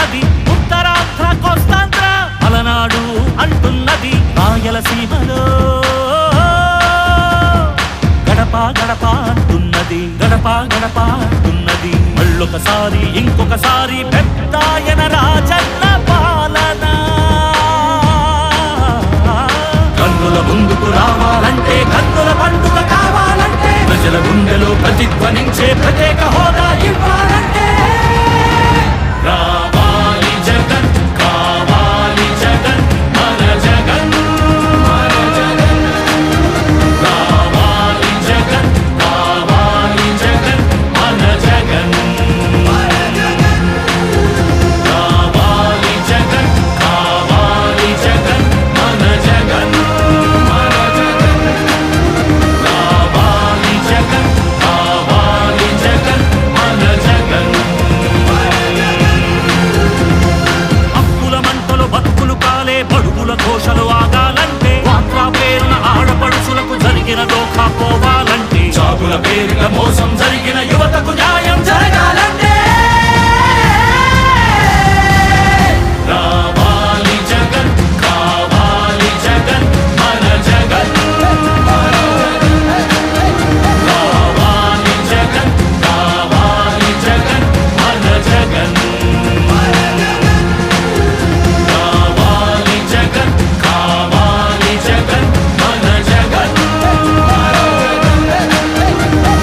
అంటున్నది, ఉత్తరాంధ్ర కోస్తాంధ్ర మలనాడు అంటున్నది, రాయలసీమలో గడప గడప అంటున్నది, గడప గడప అంటున్నది. మళ్ళొకసారి ఇంకొకసారి పెద్దాయన రాజన్న పాలన. కన్నుల ముందుకు రావాలంటే, కన్నుల పండుగ కావాలంటే, ప్రజల గుండెలో ప్రతిధ్వనించే ప్రత్యేక హోదా ఇవ్వాలంటే రావాలి జగన్, కావాలి జగన్, మన జగన్, మన జగన్. రావాలి జగన్, కావాలి జగన్, మన జగన్, మన జగన్. రావాలి జగన్, కావాలి జగన్, మన జగన్, మన జగన్. రావాలి జగన్, కావాలి జగన్, మన జగన్. అప్పుల మంటలు బతుకులు కాలే, బడుగుల ఘోషలు ఆగాలంటే, వాట్రా పేరున ఆడపడుచులకు జరిగిన దోఖా పోవాలంటే, జాబుల పేరిట మోసం జరిగిన యువతకు న్యాయం జరగాలంటే రావాలి జగన్, కావాలి జగన్, మన జగన్, మన జగన్. రావాలి జగన్, కావాలి జగన్, మన జగన్, మన జగన్. రావాలి జగన్, కావాలి జగన్, మన జగన్, మన జగన్.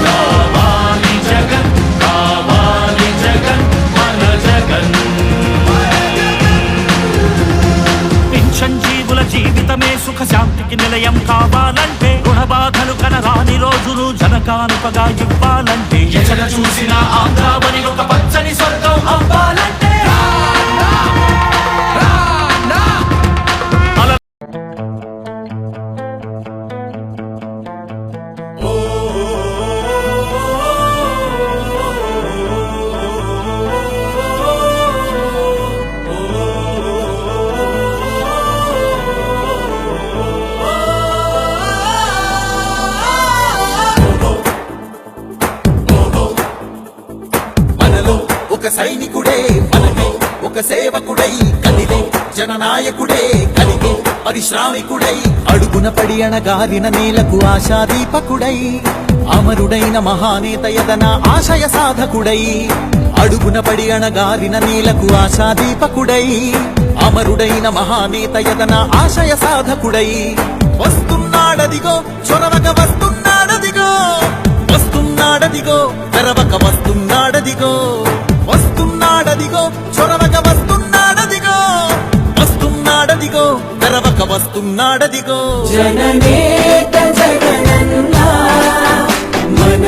రావాలి జగన్, కావాలి జగన్, మన జగన్, మన జగన్. పెన్షన్ జీవుల జీవితమే సుఖ శాంతికి నిలయం కావాలంటే, రుణబాధలు కనరాని రోజులు జనకానుకగా ఇవ్వాలంటే, ఎక్కడ చూసినా ఆంధ్రావని ఒక పచ్చని స్వర్గం అవ్వాలంటే మనలో ఒక సైనికుడే, మనమే ఒక సేవకుడై కదిలే జననాయకుడే, కలిగే పరిశ్రామికుడై, అడుగున పడి అణగారిన నేలకు ఆశాదీపకుడై, అమరుడైన మహానేత యదన ఆశయ సాధకుడై, అడుగున పడి అణగారిన నేలకు ఆశాదీపకుడై, అమరుడైన మహానేత యదన ఆశయ సాధకుడై, వస్తున్నాడదిగో చొరవక వస్తున్నాడదిగో, వస్తున్నాడదిగో తెరవక వస్తున్నాడదిగో, వస్తున్నాడదిగో చొరవక వస్తున్నాడదిగో, వస్తున్నాడదిగో తెరవక వస్తున్నాడదిగో. జననేత జగనన్నా మన